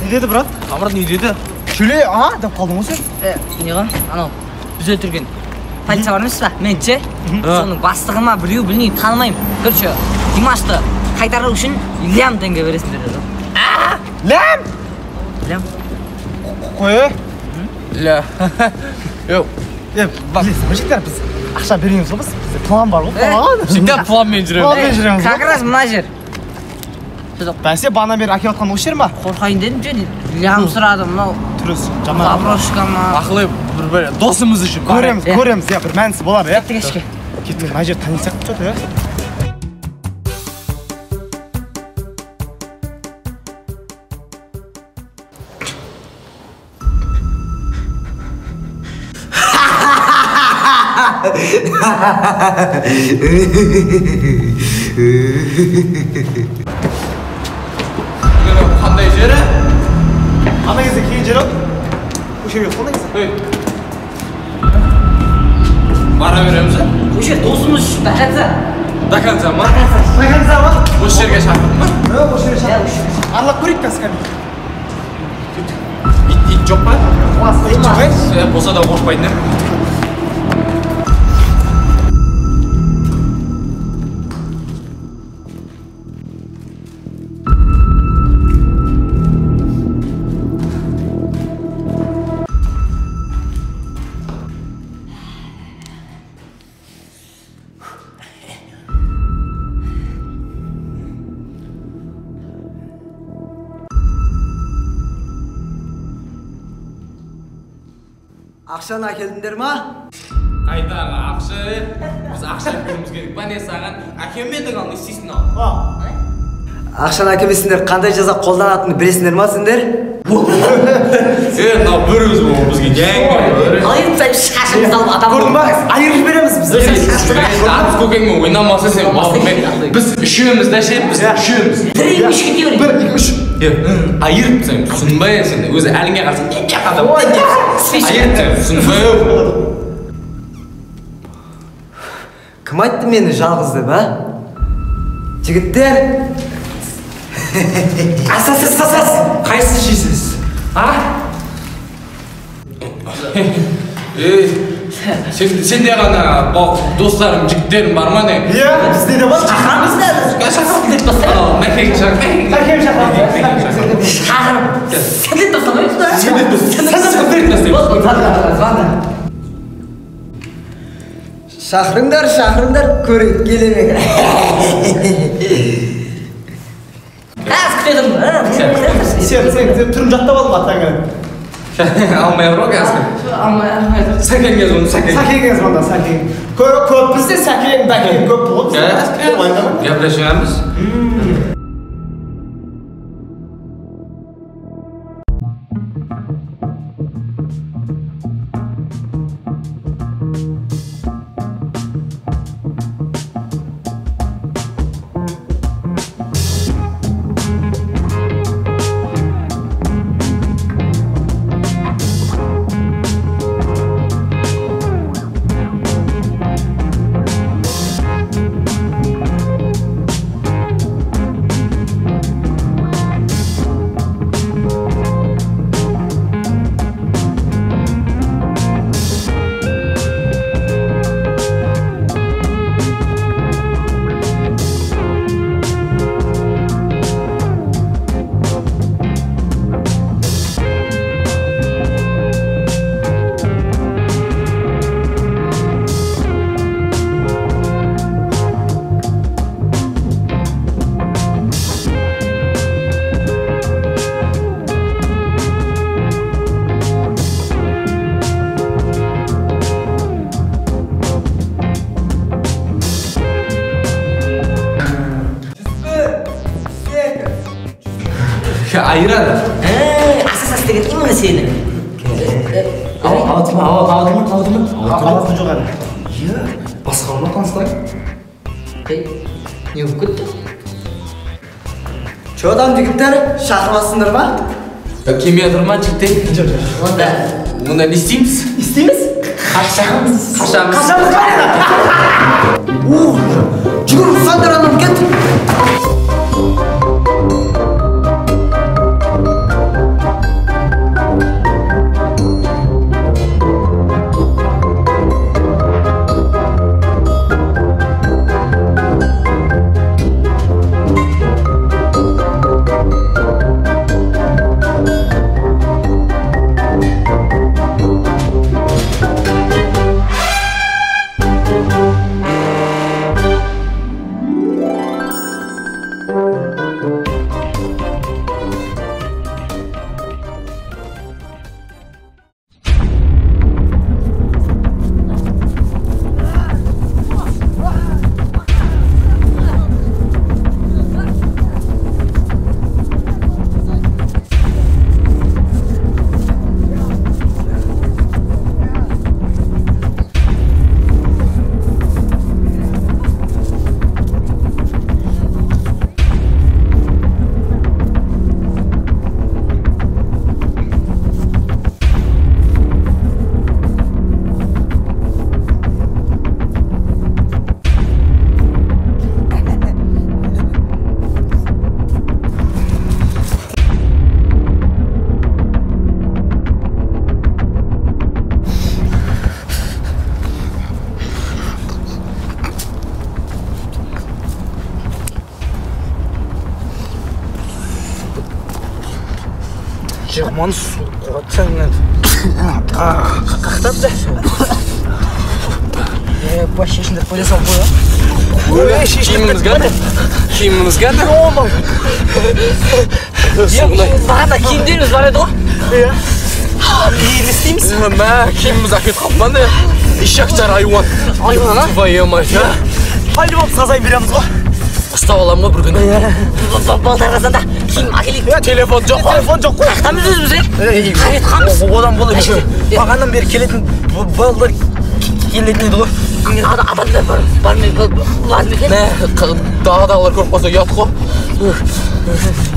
Ne dedi Murat? Murat ne dedi? Şöyle aha dep kaldın sen. Неға? Анау біз өлтірген полиция бар емес па? Мен ше. Соның бастығы ма, біреу білмеймін, танымаймын. Короче, Димашты қайтару үшін лям теңге бересіңдер деді. Лям? Лям? Қой. Ля. Yok. Білесің, жігіттер біз ақша береміз ғой біз. Бізде план бар ғой, план. Şimdi planмен жүреміз. Planмен жүреміз. Как раз мына жер. Бәсе бағана бері әкеп отқан осы жер ма? Қорқайын дедім же, лям сұрадым, мынау Түріс, жаман. заброшка ма. Ақылы бір досымыз үшін. Көреміз, бір мәнісі болар, е? Кеттік. Кеттік, мына жер танисақ тұр, е? Қандай жері? Ана кезде кейін жері осы жерге қондай Ей. Бара береміз. Бұл жер досымыз үшін До конца ма? Қайғаныза ма? Осы жерге шақырдың ба? Осы жерге шақырдың. Аралап көрейік кәсіка. Ит жоқ па? Ит жоқ, е? Болса да қорқпайтын. Ақшаны әкелдіңдер ма? Қайдағы ақша? Біз ақша беруіміз керек. Ба не саған әкелмедік ал не істейсің ал? Ақшаны әкелмесіңдер қандай жаза қолданатынын білесіңдер ма сендер? Мынау бір өзі ол бізге жәңгір. Айырып шашымыз алып адам Көрдің ба? Айырып береміз біз. Атыс көкеңмен ойнамаса сен балымен. Біз үшеуміз да ше, біз үшеуміз. Бір екі үш кете берейік. Бір, екі, үш. Айырып сен түсінбай сен өзі әліңе қарсың неге қадам. Айырып сен түсінбай. Кім айтты мені жалғыз деп, а? Жігіттер! Асас! Қайсы жейсіз? А? Сенде ғана достарым, жігіттерім бар ма не? Иә, бізде де бар. Шақырамыз да. Шақырып деп бастаған. Мәкең шақырып. Әкем шақырып. Шақырып. Сен де тастамайсың ба? Шақырыңдар, көрейік, келемек. Қазір күтедім. Сен түрін жаттап алдың аттан келіп. Алмай ұру қазір. Алмай. Сәкен кез оны, сәкен. Сәкен кез онда, сәкен. Көп бізде сәкен, бәкен көп болды. Япырашығамыз. Ayırады. Асас деген именно сені. Алдыма. Алатын жоқ әлі. Басқа ма таныстар? Не болып кетті? Çoğdan жігіттер, шақырмасыңдар ма? Келмей тұрма жігіттер. Онда не істейміз? İsteyimiz? Қашамыз. Kaçamız var ya. Жүгір Сандыр анам кет. Жаман су қуатсаңнан. Қақтап да. Баш шешіндір қоя сал қоя. Киіміміз қандай? Киіміміз қандай? Бағана киімдеріміз бар еді ғой. Иә. Иілі істейміз? Мә, киіміміз әкет қалпанда. Ишақчар айуан. Айуан, а? Твою мать, а? Пайлы болып сазайын береміз ғой. Ұстап аламын ғой бір күні. Балдарға занда киім әкелейік. Телефон жоқ қой. Телефон жоқ қой. Қақтамыз өзіміз, Қағет қамыз. Одан болып бағаннан бері келетін балдар келетін еді ғой. Адамдар бар ма екен? Мә, дағдағылар көріп қалса ұят қой.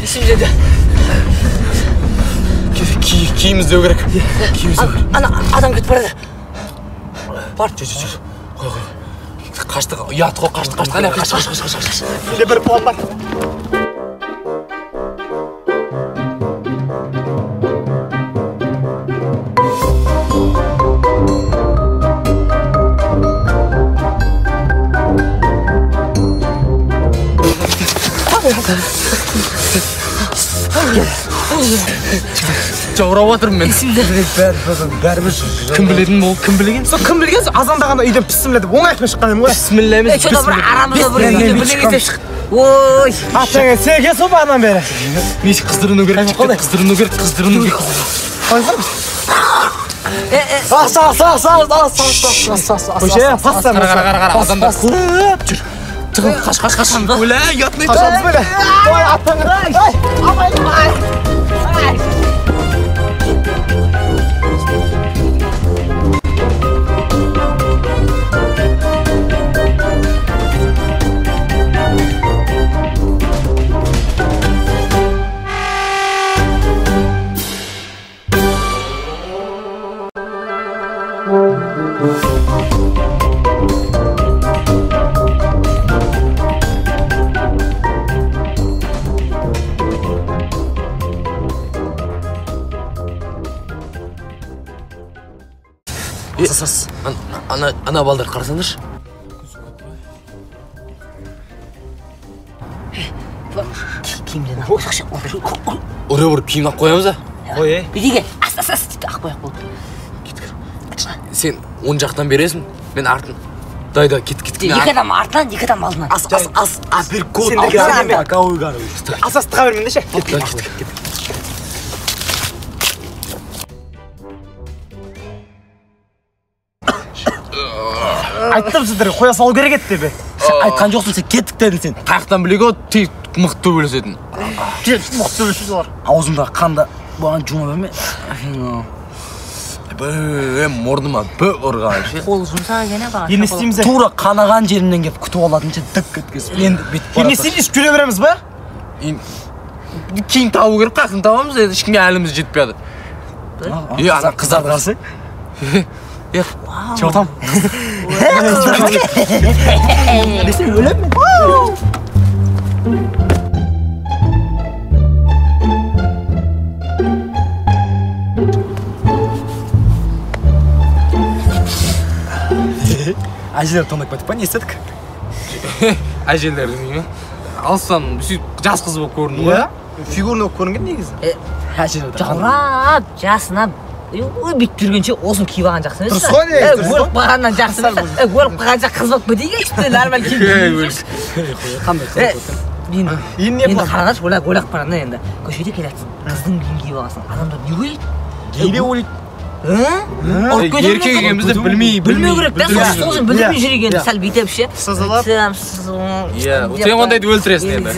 Есімдеді. Киіміз деу керек. Ана адам кетіп барады. Бар, жүр. Қой. Қашты, ұят қой, қашты. Қане, қаш. Еле бір план бар. Жаурап отырмын мен. Бәріміз Кім білетін бол? Кім білген? Сол кім білген? Азандағанда үйден пісімледі. Оңайқын шыққан ем ғой. Бісміллә емес. Что-то бір арамызда бір білген шық. Ой. Атаңа сеге сол бағанан бері. Несі қыздырыну керек? Қыздырыну керек. Қойсам? Көше, пасса. Қара. Адамдар. Жүр. Қаш. Өлә, ұятный тұр. Қашамыз бөлі. Ой, атаңа. Ай. Ана балдар қарасаңдаршы. Киімден Ұры киім ақ қоямыз да? Ой, Бидеге ас дейді ақ қояқ болды. Сен оң жақтан бересің, мен артын. Дайда, кет. Екі адам артынан, екі адам алдынан. бір код. Асастыға бермен деше. Кет. Айттым сіздерге қоя салу керек еді деп. Айтқан жоқсың, сен кеттік дедің сен. Қаяқтан білегі тек мықты төбелесетін. Мықты төбелеседі олар. Аузымдағы қанды бұған жума берме. Мұрныма ұрған ше. Қол жұмса гене баға. Енді істейміз. Тура қанаған жерімнен келіп күтіп алатын ше дік кеткіз. Енді бүйтіп Енді істейміз, жүре береміз ба? Keyin табу керек, қақын табамыз, ешкімге әліміз жетпеді. Ана қыздар қарсы. Чотам. Десем өлем мен. Әжелер тонып кетіп па, не істедік? Әжелер демейме? Алыстан сөйтіп жас қыз болып көрінді ғой. Фигурный болып көрінген негізі. Әжелер. Жаурап, жасынап, бүйтіп жүргенше осыны киіп алған жақсы емес Дұрыс қой, дұрыс қой. өліп қалғаннан жақсы емес өліп қалғанша қыз болып кетейік ішті нормаль киіп. Енді қарағаш ойлап қарағанда енді көшеде келатсың, қыздың киім киіп алғансың, адамдар не ойлайды? Кейде ойлайды. Еркек екенімізді білмеу керек та, сол үшін білмей жүр екен, сәл бүйтіп ше. Сызылып. Сен ондайды өлтіресің енді.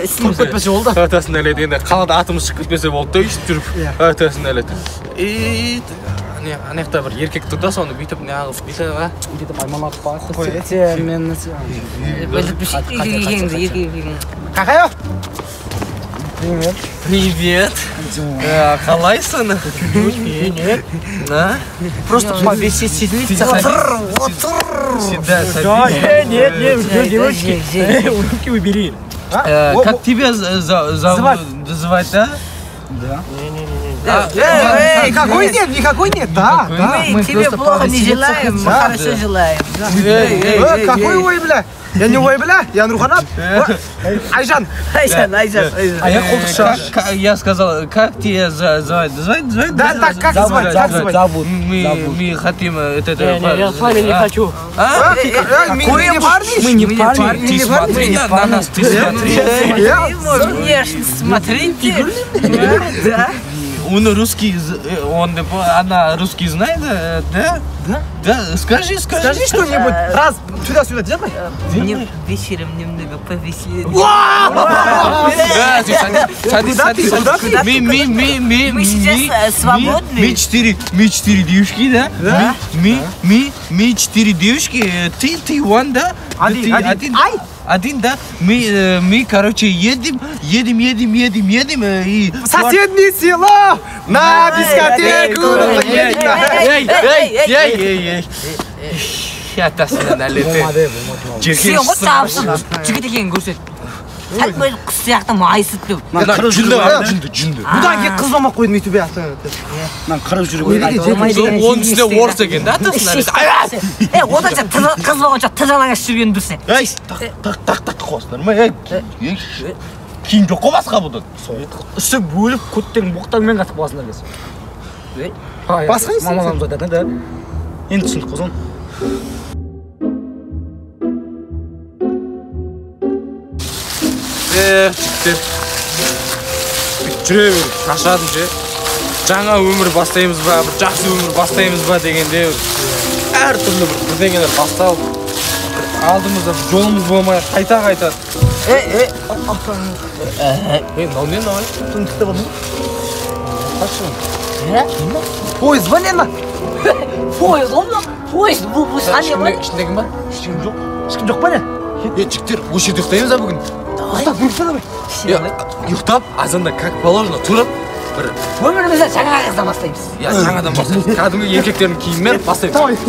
Үстіміз кетпесе болды. Өтесін әледі енді, қалада атымыз шығып кетпесе болды да, үйтіп жүріп, өтесін әледі. Анаяқта бір еркек тұр да, соны бүйтіп неғып, бүйтіп аймалап қойды. Мен Какая? Привет. Қалайсың? Привет. Да? Просто повесить. Сюда, Нет, девочки. Руки убери. Как тебя зовут, да? Да. Эй, никакой нет, да. Мы тебе плохо не желаем, мы хорошо желаем. Какой ой, бля? Я не ой, бля, я Нурханат. Айжан. Я қолдықша. Я сказал, как тебя зовут? Да, так, как звать? Зовут. Мы хотим это... Я с вами не хочу. Мы не парни? Мы не парни. Ты смотри на нас, ты смотри. Внешность смотрите. Да. Он русский, она русский знает, да? Да, скажи что-нибудь. Раз, сюда, делай. Вечером немного повеселее. Садись. Мы сейчас свободны. Мы четыре девушки, да? Мы четыре девушки, ты one, да? Один, да? Мы, короче, едем и... Соседнее село! На дискотеку! Ей! Атасынан әлеті. Сен ғой тапсың, жігіт екенін көрсет. Сәл бөліп қыз сияқты майысып. Жүнді. Бұдан кейін қыз болмақ қойдым үй төбе аты. Мен қырып жүріп. Оның үстіне орыс екен, да? Атасынан әлеті. Оданша қыз болғанша тыжалаңаш жүрген дұрыс. Так қосынар ма? Кейін жоқ қой басқа бұдан. Үсі бөліп көттен боқтармен қатып басындар кез. Басқа есі? Мамаларымыз айтады, да? Енді түсіндік қозын. Жігіттер, жүре бер, шашадым ше. Жаңа өмір бастаймыз ба, бір жақсы өмір бастаймыз ба дегенде әртүрлі бірдеңелер басталып, алдымызда жолымыз болмай қайта. Мынау не мынау? Түндікті болдың? Поезд ба не ма? Поезд ғой мынау? Поезд бұл сәне ба? Ішіндегі ма? Ешкім жоқ па не? Жігіттер, осы жерде ұйықтаймыз ба бүгін? Ұйықтап көріпсің бай? Ұйықтап, азанда как положено тұрып, бір... Өмірімізді жаңа қыздан бастаймыз. Жаңадан бастаймыз. Кәдімгі еркектердің киіммен бастаймыз.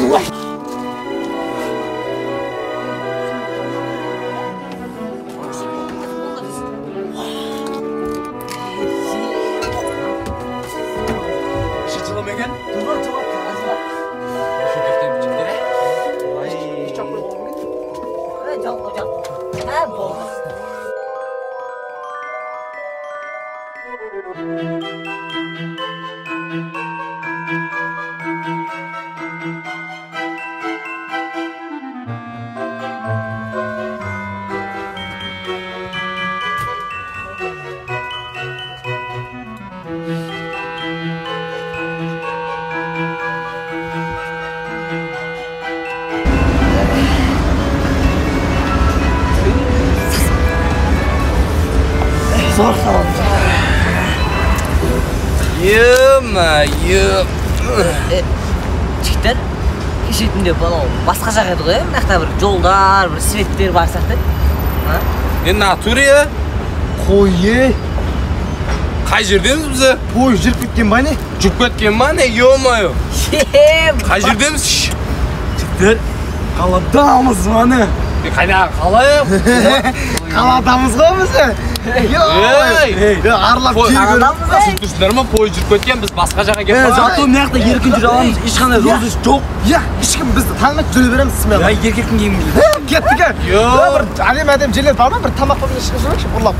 Zor salon. Жігіттер, кеше түнде басқа жақ еді ғой, мынақта бір жолдар, бір светтер бар сияқты. Не натуре? Қой, Қай жердеміз біз? Пойыз жүріп кеткен ба не? Жүріп кеткен ба не? Ё-моё. Қай жердеміз? Жігіттер, қаладамыз ба не? Қайда қалай? Қаладамыз ғой біз? Аралап қаладамыз. Тұрсыңдар ма? Пойыз жүріп кеткен, біз басқа жаққа кетіп зато мына жақта еркін жүре аламыз, ешқандай розыш жоқ. Ешкім бізді танымайды, жүре береміз сізмен. Еркектің киімі. Кеттік. Бір әдем жерлер бар ма? Бір тамақ қойып шығып жүрейікші, ұрлап.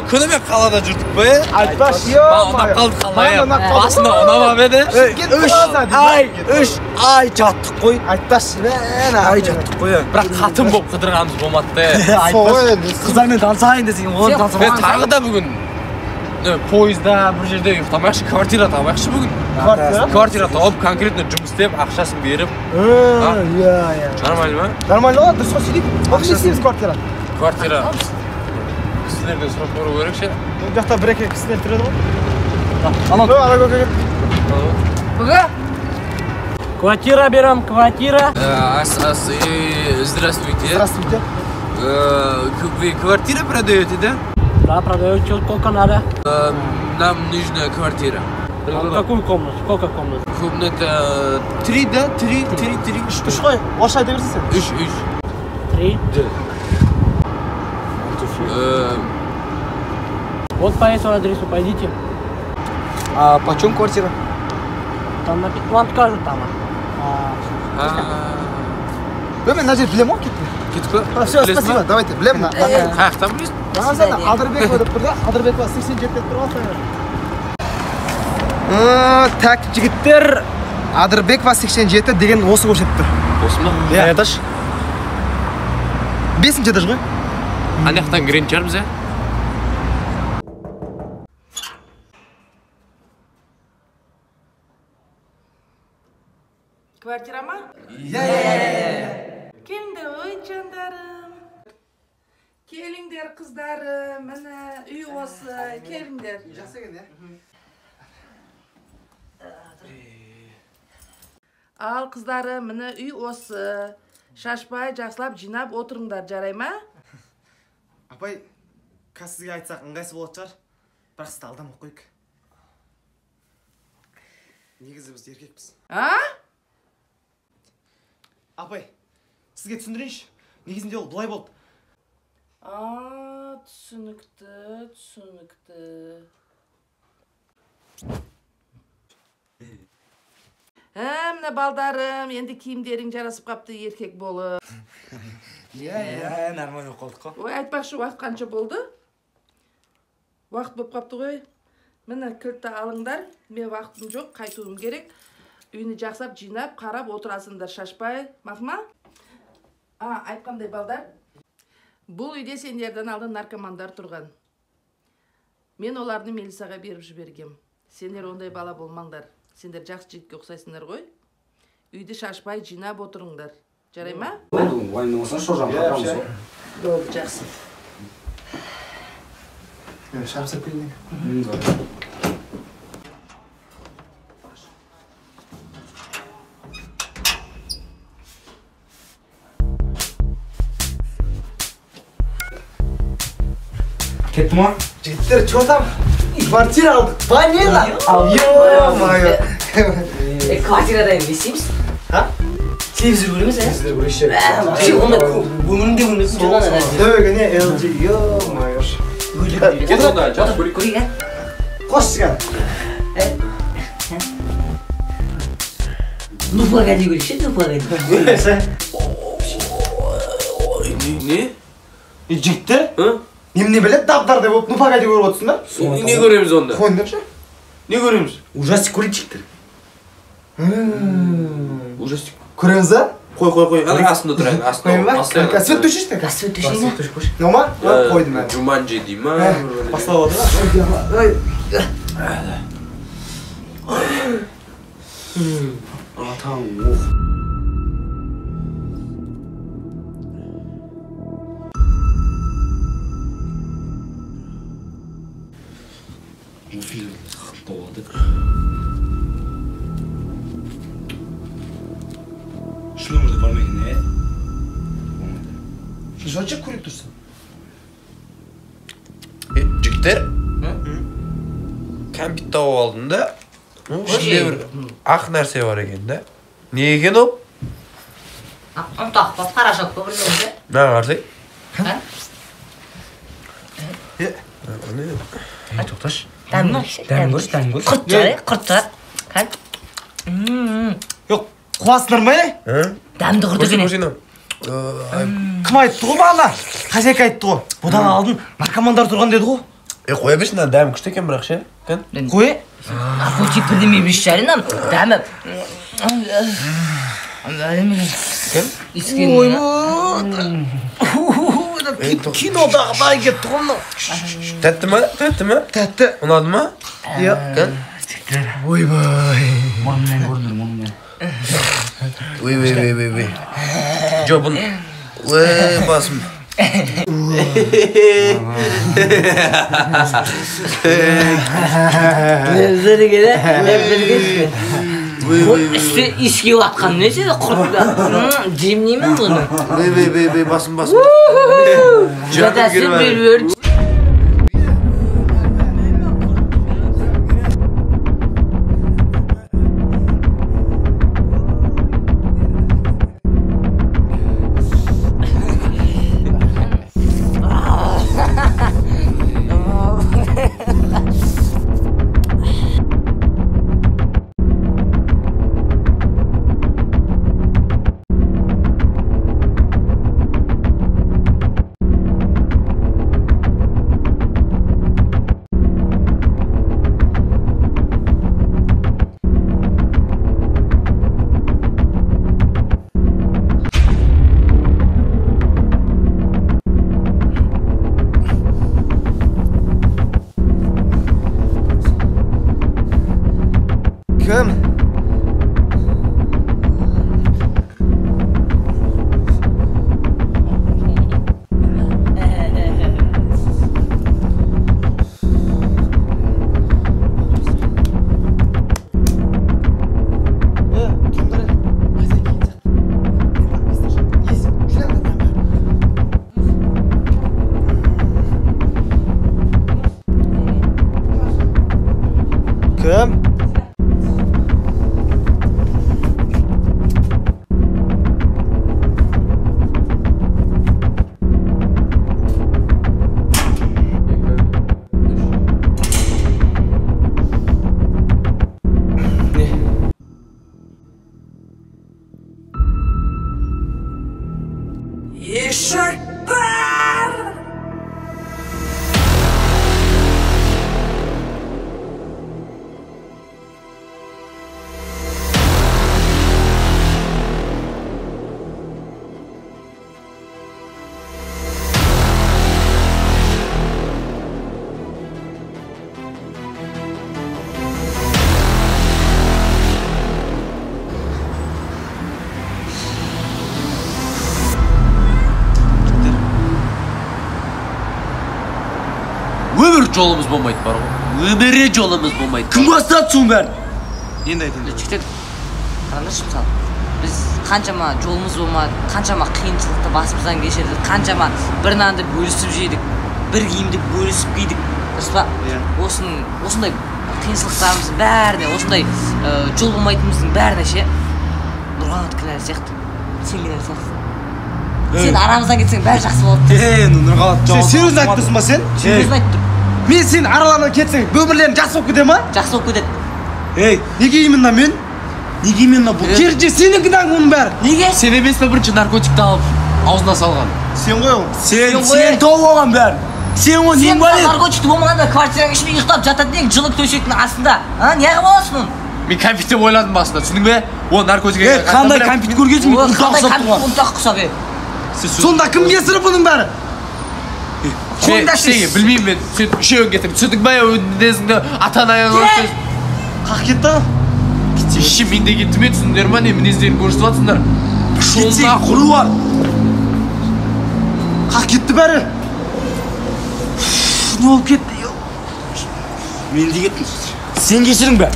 Күнімен қалада жүрдік бе? Айтпаш, Ұнап қалдық қалай? Басында ұнамап еді? 3 ай жаттық қой. Айтпаш, ай жаттық қой. Бірақ қатын болып қыдырғанымыз болмады. Қыздармен танысайын десең, оны Мен танысамын. тағы да бүгін пойызда бір жерде ұйықтамайықшы, квартира табайықшы бүгін. Квартира тауып, конкретно жұмыс істеп, ақшасын беріп. Нормально ма? Нормально ғой, дұрыс қой сөйлейік. Ол не істейміз квартира? Квартира. Кісілерден сұрап көру керек ше? Бұл жақта бір-екі кісілер тұрады ғой. Анау. Ала көке. Бұға? Квартира берем, квартира. Здравствуйте. Здравствуйте. Вы квартиру продаете, да? Да, продаю. Сколько надо? Нам нужна квартира. Какую комнату? Сколько комнат? Комната 3, да? 3. Үш қой, орысша айта берсін сен. 3. 3. Да. Вот по этому адресу пойдите. А почем квартира? Там написано, вам скажут там. Мен мына жер білем ғой кетті. Кетіп пе? Все, спасибо, давайте, білем мына. Қаяқтан білесің? Адырбекова деп тұр да, Адырбекова 87 деп тұр ғой. Так, жігіттер, Адырбекова 87 деген осы көрсетіп тұр. Осы ма? Қай этаж? 5-ші этаж ғой. Ана жақтан кіретін шығармыз, ә? Kvartira mı? Келіңдер, ой жандарым. Келіңдер, қыздарым. Міне үй осы. Келіңдер. Жақсы екен, Ал қыздарым, міне үй осы. Шашпай, жақсылап жинап отырыңдар, жарай ма? Апай, қазір сізге айтсақ ыңғайсыз болады шығар. Бірақ сізді алдамай қойық. Негізі біз еркекпіз. Апай, сізге түсіндірейінші. Негізінде ол бұлай болды. Түсінікті. Міне балдарым, енді киімдерің жарасып қапты еркек болып. Нормально қалдық қой. Ой, айтпақшы, уақыт қанша болды? Уақыт болып қапты ғой. Міне кілтті алыңдар. Мен уақытым жоқ, қайтуым керек. Үйіні жақсап, жинап, қарап отырасыңдар, шашпай. Мақма? Айтқандай балдар. Бұл үйде сендерден алдын наркомандар тұрған. Мен оларды Мелисаға беріп жібергем. Сендер ондай бала болмаңдар. Сендер жақсы жігітке ұқсайсыңдар ғой. Үйді шашпай, жинап отырыңдар. Жарай ма? Вайны болса, шо жағын қатамыз ғой. Болды, жақсы. Şapsap gelin. Kettim ha? Jigitler çoğutam. Kvartira aldık. Vay ne lan? Mayo. Kvartiradayım deseyimiz. Ha? Televizyon görüyoruz ya. Sizler bu işe. Şey onda bunun da bunun soğuk. Dövge ne LG. Yo mayo. Gel ondan can. Buraya gel. Koş gel. Nufa geldi görüşe, nufa geldi. Sen. Ne? Jigitler. Hı? Nimni bilet dabdarda bo'lib nupagacha ko'rib o'tsinlar. Ne görüyoruz onda? Qo'yindirchi. Ne görüyoruz? Ужастик көрейік жігіттер. Ужастик. Ko'ramiz a? Qo'y. Hadi aslında durayın. Qo'ying ba. Aslında. Svet to'shishdi. Gazete düşeyim. Nima? Qo'ydim men. Jumanji deyim ha. Boshlab Tamam. Şunu burada barmayın ne? Shuncha ko'rib tursin. Jigitlar. Kompyuter oldin da. Shunday bir aq narsa bor ekanda. Ne ekan u? Антах, порошок повернулся. Ne qarsak? Ay to'xtash. Dam go'sht. Qurtlar. Qal. Yo'q, quvasizlarmi? Ha? Damni qurtgina. Kim aytdi-ku bana? Xazeka aytdi-ku. Budan oldin narkomanlar turgan dedi-ku. Qo'ya bersinlar, dam kuchta ekan biroq sha. Kan? Qo'y. Narkotik birimi bilishcharinam. Dami. Kim? Iskin. Kinodagidagi ketdi-ku. Tatdimi? Tatti. Unadimi? Yo'q. Kan? Voy. Monumdan ko'rinur, monumdan. Voy. Jo bun. Basım. Özleri gele. Birge. Üstü iski atkan neyse de kurtlar. Cimniyim mi bunu? Voy, basım. Zaten bir Kim? Kim? жолымыз болмайды бар ғой. Өмірі жолымыз болмайды. Кім бастады соның бәрін? Енді айтайын. жігіттер қараңдаршы мысалы біз қаншама жолымыз болмады, қаншама қиыншылықты басымыздан кешірдік, қаншама бір нанды бөлісіп жедік, бір киімді бөлісіп кидік, дұрыс па? Осындай қиыншылықтарымыздың бәріне, осындай жол болмайтынымыздың бәріне ше Нұрғанат кінәлі сияқты, сен кінәлі сияқтысың. Сен арамыздан кетсең бәрі жақсы болады. Нұрғанат сен өзің айтып тұрсың ба сен? Сен өзің айтып тұр. Мен сен араларынан кетсең өмірлерің жақсы болып кете ма? Жақсы болып кетеді. Неге именно мен? Неге именно бұл? Керісінше сенің кінәң оның бәрі. Неге? Сен емес пе бірінші наркотикті алып аузына салған? Сен ғой ол. Сен тауып алған бәрін. Сен оны Сен нең бар еді? наркотикті болмағанда квартираның ішінде ұйықтап жататын ең жылы төсектің астында. Неғып аласың оны? Мен кәмпит деп ойладым басында, түсіндің бе? Ол наркотик. Қандай кәмпит көргенсің? Қандай кәмпит ұнтақ құсап е? Сонда кім кесірі бұның бәрі? Білмеймін мен, сен үшеуін кетің, түсіндің бе? Өндезіңді ата-анаңа көрсіз. Қақ кетті? Еші мен де кеттім е, түсіндер ма? Не мінездерін көрсіп атсыңдар. Кетсең құру бар. Қақ кетті бәрі? Не болып кетті? Мен де кеттім. Сен кешірің бе?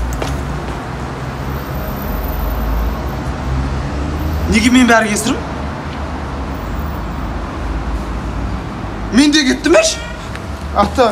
Неге мен бәрі кесірім? Мен де кеттім еш? Ата